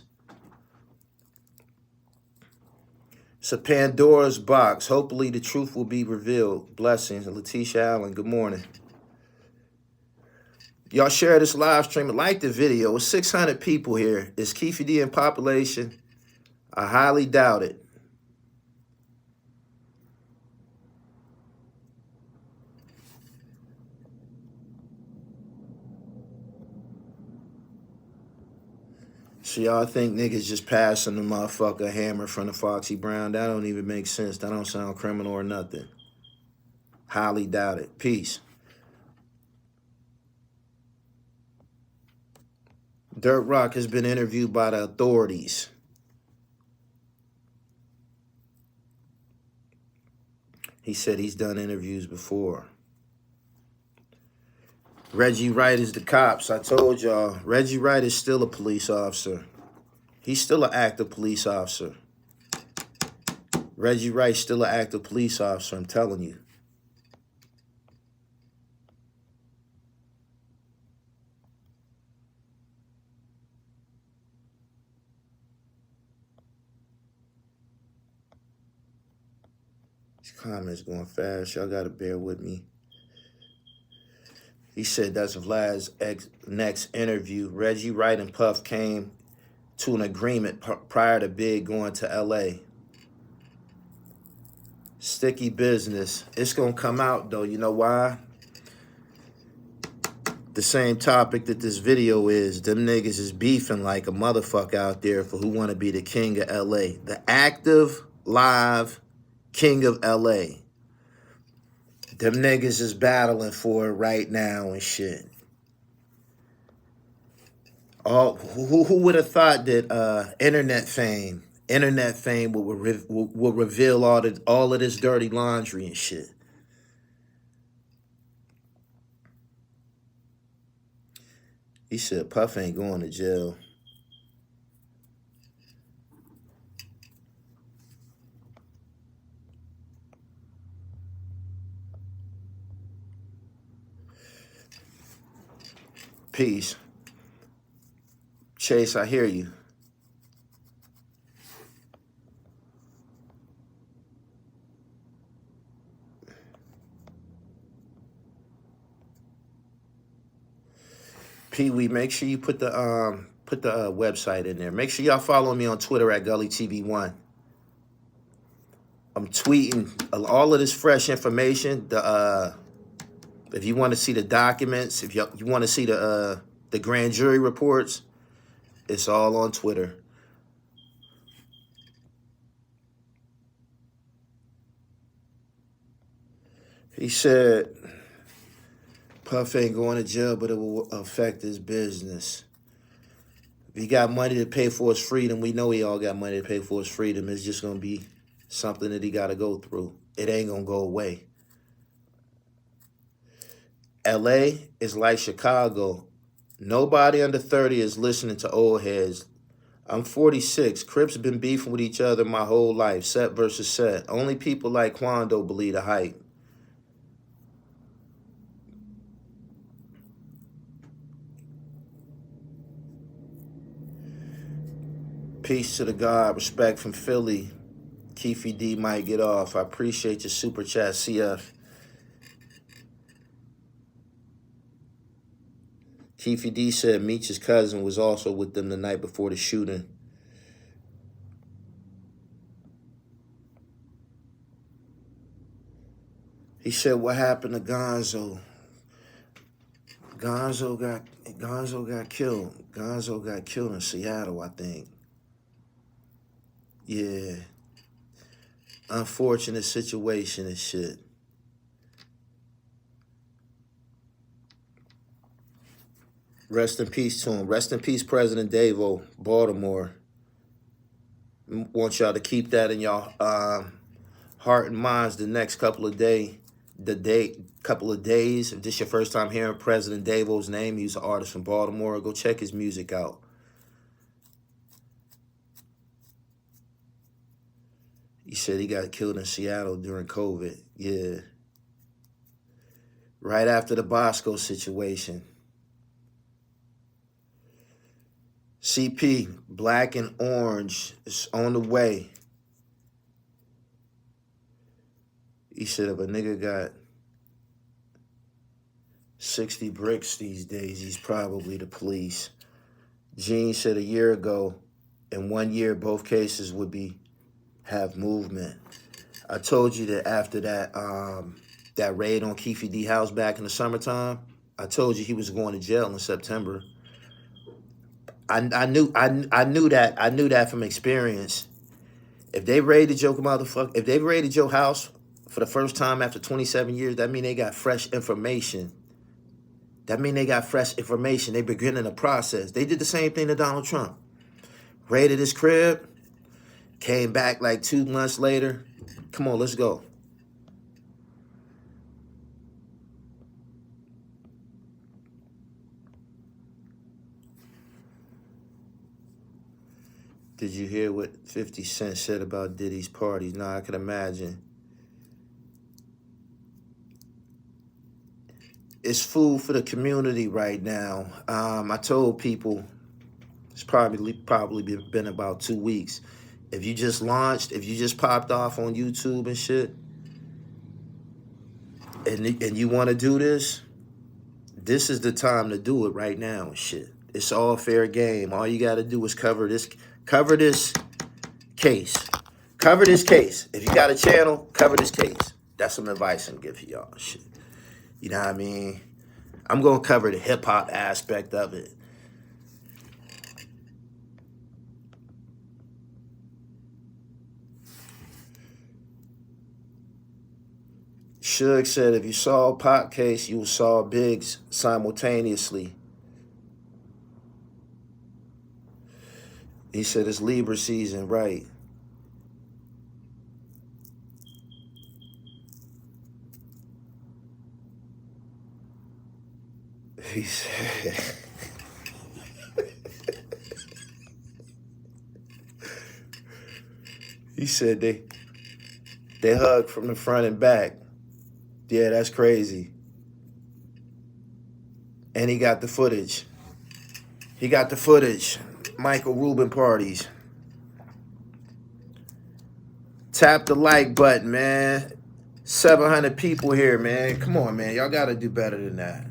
A: It's a Pandora's box. Hopefully the truth will be revealed. Blessings. Letitia Allen, good morning. Y'all share this live stream and like the video. It's 600 people here. Is Keffe D in population? I highly doubt it. So y'all think niggas just passing the motherfucker hammer from the Foxy Brown? That don't even make sense. That don't sound criminal or nothing. Highly doubt it. Peace. Dirt Rock has been interviewed by the authorities. He said he's done interviews before. Reggie Wright is the cops. I told y'all, Reggie Wright is still a police officer. He's still an active police officer. Reggie Wright's still an active police officer, I'm telling you. These comments going fast. Y'all got to bear with me. He said that's Vlad's next interview. Reggie Wright and Puff came to an agreement prior to Big going to L.A. Sticky business. It's going to come out, though. You know why? The same topic that this video is. Them niggas is beefing like a motherfucker out there for who want to be the king of L.A. The active, live king of L.A. Them niggas is battling for it right now and shit. Who would have thought that internet fame will reveal all of this dirty laundry and shit? He said Puff ain't going to jail. Peace. Chase, I hear you. Pee Wee, make sure you put the website in there. Make sure y'all follow me on Twitter at Gully TV 1. I'm tweeting all of this fresh information. If you want to see the documents, if you want to see the grand jury reports, it's all on Twitter. He said Puff ain't going to jail, but it will affect his business. If he got money to pay for his freedom, we know he all got money to pay for his freedom. It's just going to be something that he got to go through. It ain't going to go away. L.A. is like Chicago. Nobody under 30 is listening to old heads. I'm 46. Crips been beefing with each other my whole life. Set versus set. Only people like Quando believe the hype. Peace to the God. Respect from Philly. Keffe D might get off. I appreciate your super chat, CF. Keffe D said Meech's cousin was also with them the night before the shooting. He said, what happened to Gonzo? Gonzo got killed. Gonzo got killed in Seattle, I think. Yeah. Unfortunate situation and shit. Rest in peace to him. Rest in peace, President Davo, Baltimore. Want y'all to keep that in y'all heart and minds the next couple of days. If this your first time hearing President Davo's name, he's an artist from Baltimore. Go check his music out. He said he got killed in Seattle during COVID. Yeah. Right after the Bosco situation. CP, Black and Orange is on the way. He said if a nigga got 60 bricks these days. He's probably the police. Gene said a year ago, in 1 year, both cases would have movement. I told you that after that raid on Keffe D house back in the summertime, I told you he was going to jail in September. I knew that from experience. If they raided your house for the first time after 27 years, that mean they got fresh information. They beginning the process. They did the same thing to Donald Trump. Raided his crib, came back like 2 months later. Come on, let's go. Did you hear what 50 Cent said about Diddy's parties? Nah, I can imagine. It's food for the community right now. I told people it's probably been about 2 weeks. If you just popped off on YouTube and shit, and you want to do this is the time to do it right now and shit. It's all fair game. All you got to do is cover this case. Cover this case. If you got a channel, cover this case. That's some advice I'm giving y'all. Shit. You know what I mean? I'm going to cover the hip-hop aspect of it. Suge said if you saw Pop case, you saw Biggs simultaneously. He said it's Libra season, right? He said, he said they hug from the front and back. Yeah, that's crazy. And he got the footage. Michael Rubin parties. Tap the like button, man. 700 people here, man. Come on, man. Y'all got to do better than that.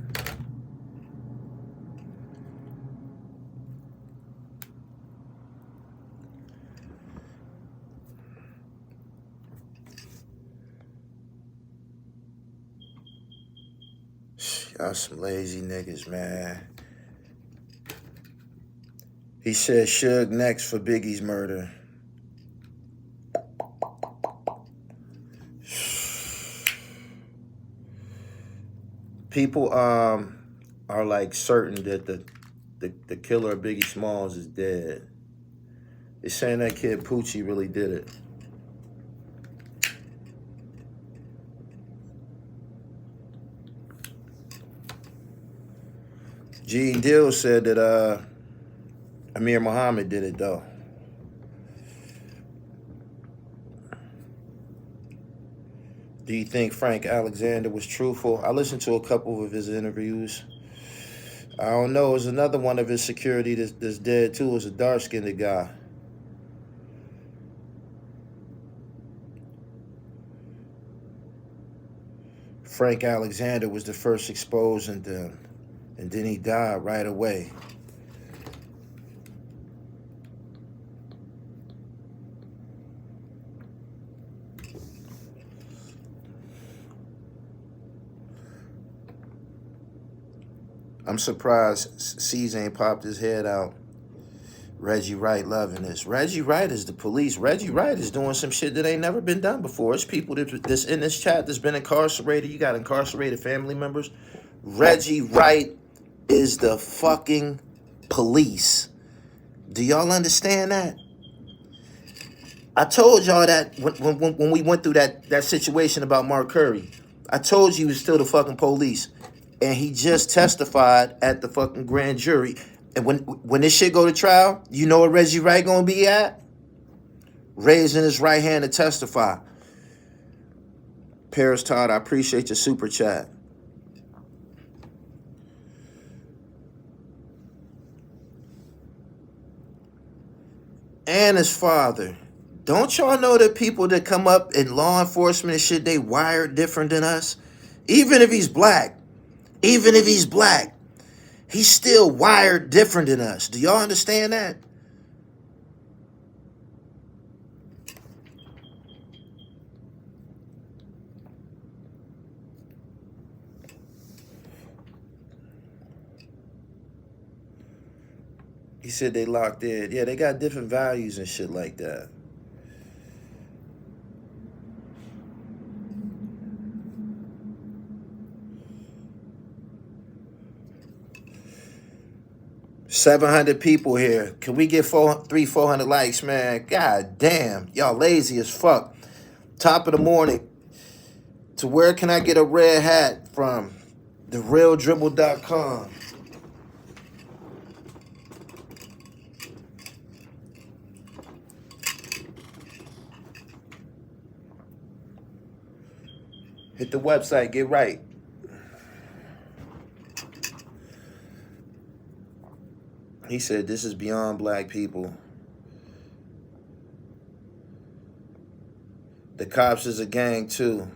A: Y'all some lazy niggas, man. He said Suge next for Biggie's murder. People are like certain that the killer of Biggie Smalls is dead. They're saying that kid Poochie really did it. Gene Deal said that Amir Muhammad did it though. Do you think Frank Alexander was truthful? I listened to a couple of his interviews. I don't know. There's another one of his security that's dead too. It's a dark-skinned guy. Frank Alexander was the first exposing them, and then he died right away. I'm surprised C's ain't popped his head out. Reggie Wright loving this. Reggie Wright is the police. Reggie Wright is doing some shit that ain't never been done before. It's people that's in this chat that's been incarcerated. You got incarcerated family members. Reggie Wright is the fucking police. Do y'all understand that? I told y'all that when we went through that situation about Mark Curry. I told you he was still the fucking police. And he just testified at the fucking grand jury. And when this shit go to trial, you know where Reggie Wright gonna be at? Raising his right hand to testify. Paris Todd, I appreciate your super chat. And his father. Don't y'all know that people that come up in law enforcement and shit, they wired different than us? Even if he's black. Even if he's black, he's still wired different than us. Do y'all understand that? He said they locked in. Yeah, they got different values and shit like that. $700 people here. Can we get 400 likes, man? God damn. Y'all lazy as fuck. Top of the morning. To where can I get a red hat from? TheRealDribble.com. Hit the website, get right. He said this is beyond black people. The cops is a gang too.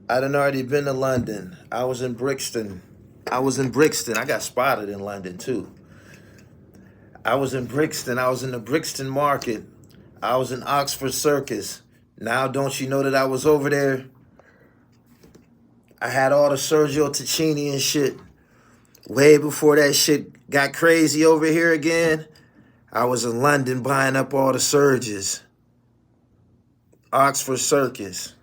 A: I done already been to London. I was in Brixton. I got spotted in London too. I was in Brixton. I was in the Brixton market. I was in Oxford Circus. Now don't you know that I was over there? I had all the Sergio Tacchini and shit. Way before that shit got crazy over here again, I was in London buying up all the Serges. Oxford Circus.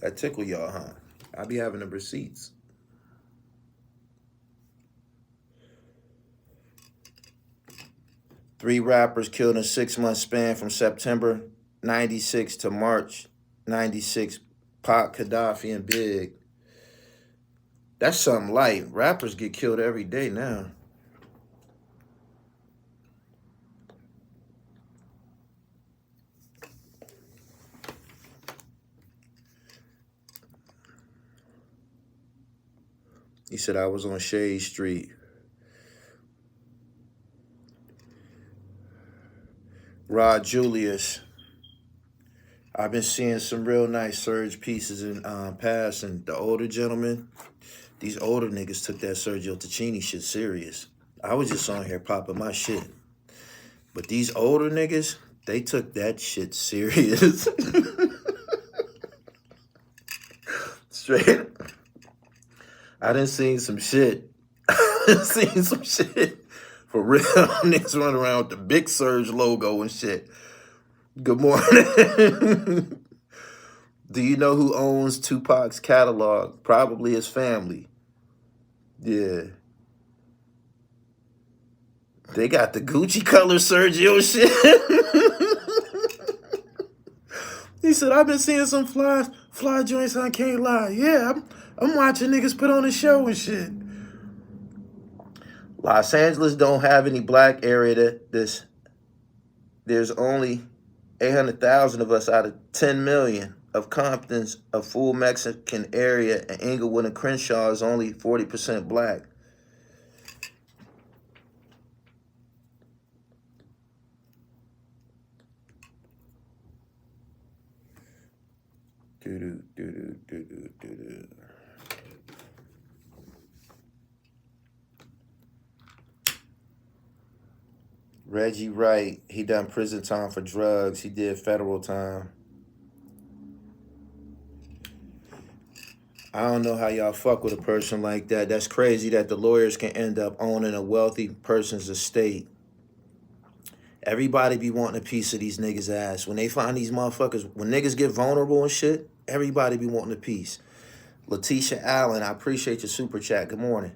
A: That tickle y'all, huh? I be having the receipts. Three rappers killed in a 6-month span from September 96 to March 96. Pac, Gaddafi, and Big. That's something light. Rappers get killed every day now. He said I was on Shade Street. Rod Julius. I've been seeing some real nice surge pieces in passing. The older gentlemen, these older niggas took that Sergio Tacchini shit serious. I was just on here popping my shit. But these older niggas, they took that shit serious. Straight. I done seen some shit. For real, niggas running around with the big Surge logo and shit. Good morning. Do you know who owns Tupac's catalog? Probably his family. Yeah. They got the Gucci color Sergio shit. He said, I've been seeing some fly joints, I can't lie. Yeah, I'm watching niggas put on a show and shit. Los Angeles don't have any black area. There's only 800,000 of us out of 10 million. Of Compton's a full Mexican area, and Inglewood and Crenshaw is only 40% black. Reggie Wright, he done prison time for drugs. He did federal time. I don't know how y'all fuck with a person like that. That's crazy that the lawyers can end up owning a wealthy person's estate. Everybody be wanting a piece of these niggas' ass. When they find these motherfuckers, when niggas get vulnerable and shit, everybody be wanting a piece. Letitia Allen, I appreciate your super chat. Good morning.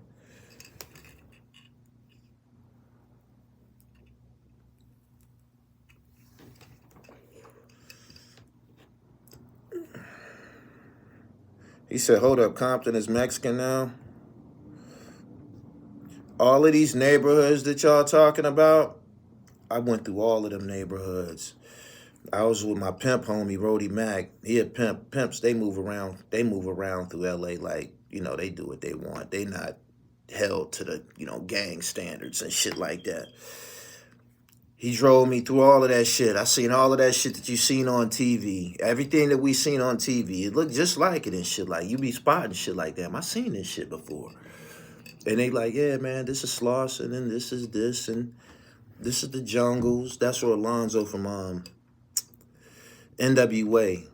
A: He said, hold up, Compton is Mexican now? All of these neighborhoods that y'all talking about, I went through all of them neighborhoods. I was with my pimp homie, Rody Mack. He a pimps, they move around through LA like, you know, they do what they want. They not held to the, gang standards and shit like that. He drove me through all of that shit. I seen all of that shit that you seen on TV. Everything that we seen on TV, it looked just like it and shit. Like, you be spotting shit like that. I seen this shit before. And they like, yeah, man, this is Slauson, and this is this, and this is the Jungles. That's where Alonzo from NWA,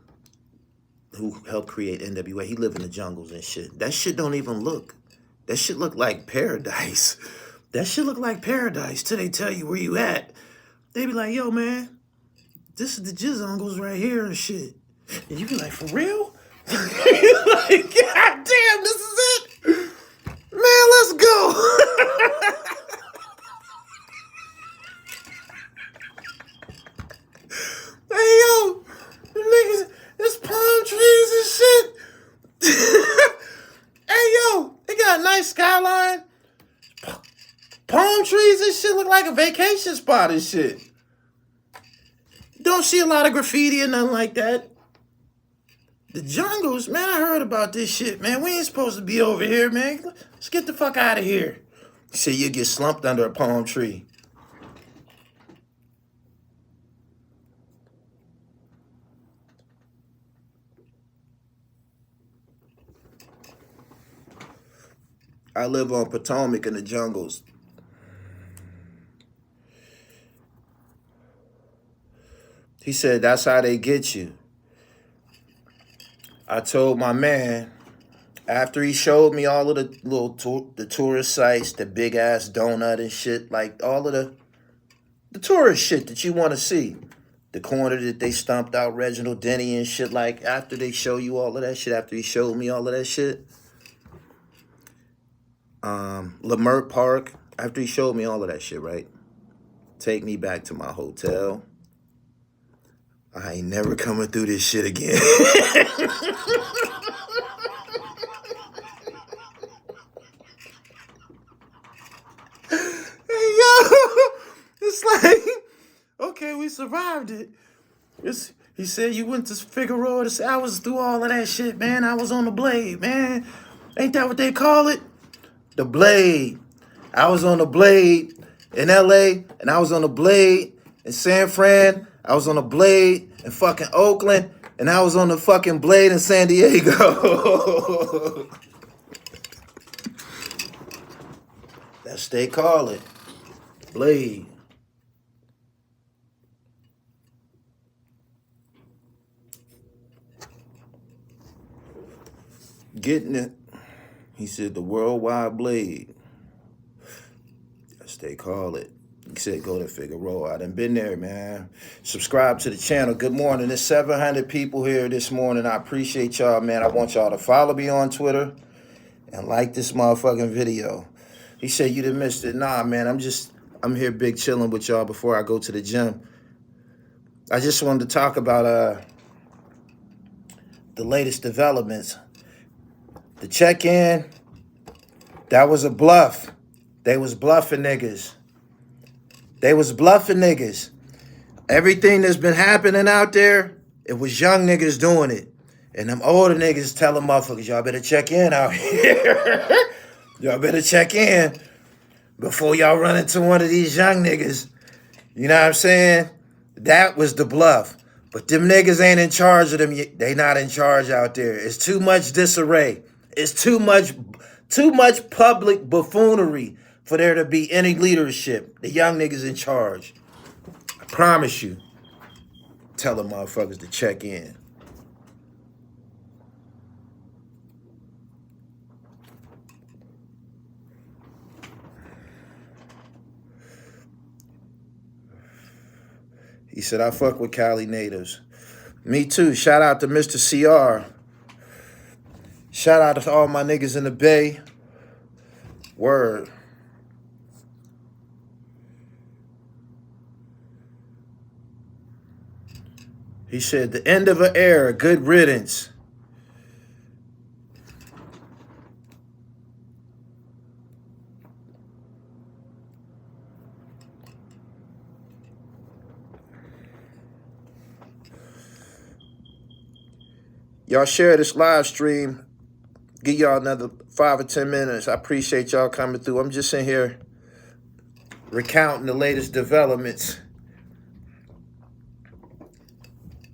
A: who helped create NWA, he lived in the jungles and shit. That shit don't even look. That shit look like paradise. That shit look like paradise till they tell you where you at. They be like, yo, man, this is the Jizzungles right here and shit. And you be like, for real? You're like, God damn, this is it? Man, let's go. Hey, yo, niggas, there's palm trees and shit. Hey, yo, they got a nice skyline. Palm trees and shit look like a vacation spot and shit. Don't see a lot of graffiti or nothing like that. The Jungles, man, I heard about this shit, man. We ain't supposed to be over here, man. Let's get the fuck out of here. You say you get slumped under a palm tree. I live on Potomac in the jungles. He said, that's how they get you. I told my man, after he showed me all of the little the tourist sites, the big ass donut and shit, like all of the tourist shit that you want to see. The corner that they stomped out Reginald Denny and shit, like after they show you all of that shit, after he showed me all of that shit. Lamert Park, after he showed me all of that shit, right? Take me back to my hotel. I ain't never coming through this shit again. Hey, yo, it's like, okay, we survived it. He said you went to Figueroa. I was through all of that shit, man. I was on the Blade, man. Ain't that what they call it? The Blade. I was on the Blade in LA, and I was on the Blade in San Fran. I was on the Blade in fucking Oakland, and I was on the fucking Blade in San Diego. That's what they call it. Blade. Getting it. He said the worldwide Blade. That's what they call it. He said go to Figueroa. I done been there, man. Subscribe to the channel. Good morning. There's 700 people here this morning. I appreciate y'all, man. I want y'all to follow me on Twitter and like this motherfucking video. He said you done missed it. Nah, man. I'm here big chilling with y'all before I go to the gym. I just wanted to talk about the latest developments. The check-in, that was a bluff. They was bluffing niggas. They was bluffing niggas. Everything that's been happening out there, it was young niggas doing it. And them older niggas telling motherfuckers, y'all better check in out here. Y'all better check in before y'all run into one of these young niggas. You know what I'm saying? That was the bluff. But them niggas ain't in charge of them. They not in charge out there. It's too much disarray. It's too much public buffoonery for there to be any leadership. The young niggas in charge. I promise you. Tell them motherfuckers to check in. He said, I fuck with Cali natives. Me too. Shout out to Mr. CR. Shout out to all my niggas in the Bay. Word. He said, the end of an era, good riddance. Y'all share this live stream. Give y'all another 5 or 10 minutes. I appreciate y'all coming through. I'm just in here recounting the latest developments.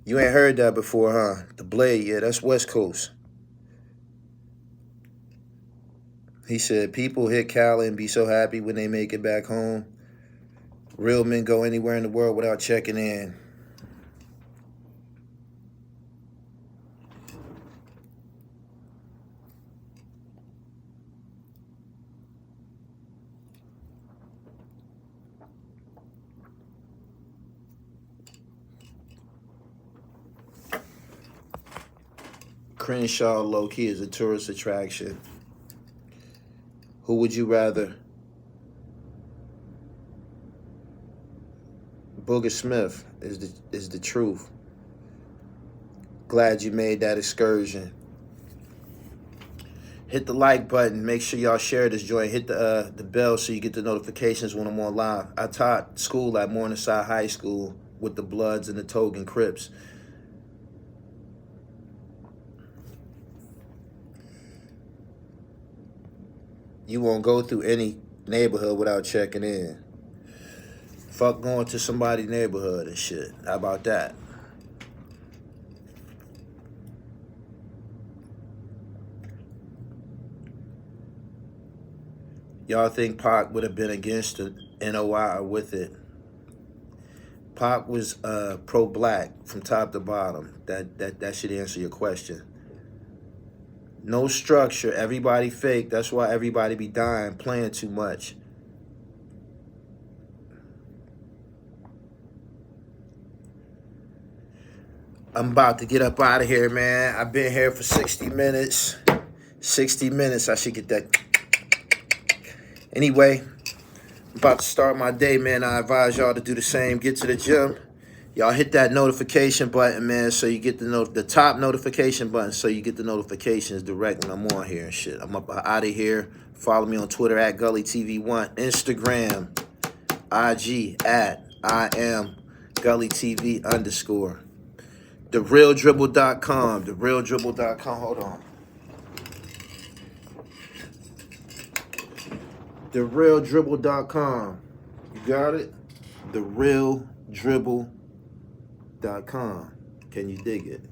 A: You ain't heard that before, huh? The Blade, yeah, that's West Coast. He said, people hit Cali and be so happy when they make it back home. Real men go anywhere in the world without checking in. Crenshaw low-key is a tourist attraction. Who would you rather? Booger Smith is the truth. Glad you made that excursion. Hit the like button. Make sure y'all share this joint. Hit the bell so you get the notifications when I'm on live. I taught school at Morningside High School with the Bloods and the Togan Crips. You won't go through any neighborhood without checking in. Fuck going to somebody's neighborhood and shit. How about that? Y'all think Pac would have been against the NOI or with it? Pac was pro-black from top to bottom. That should answer your question. No structure, everybody fake. That's why everybody be dying, playing too much. I'm about to get up out of here, man. I've been here for 60 minutes. 60 minutes, I should get that. Anyway, I'm about to start my day, man. I advise y'all to do the same. Get to the gym. Y'all hit that notification button, man, so you get the top notification button so you get the notifications direct when I'm on here and shit. I'm up out of here. Follow me on Twitter at Gully TV 1. Instagram, IG at I am Gully TV _. TheRealDribble.com. TheRealDribble.com. Hold on. TheRealDribble.com. You got it? TheRealDribble.com. Can you dig it?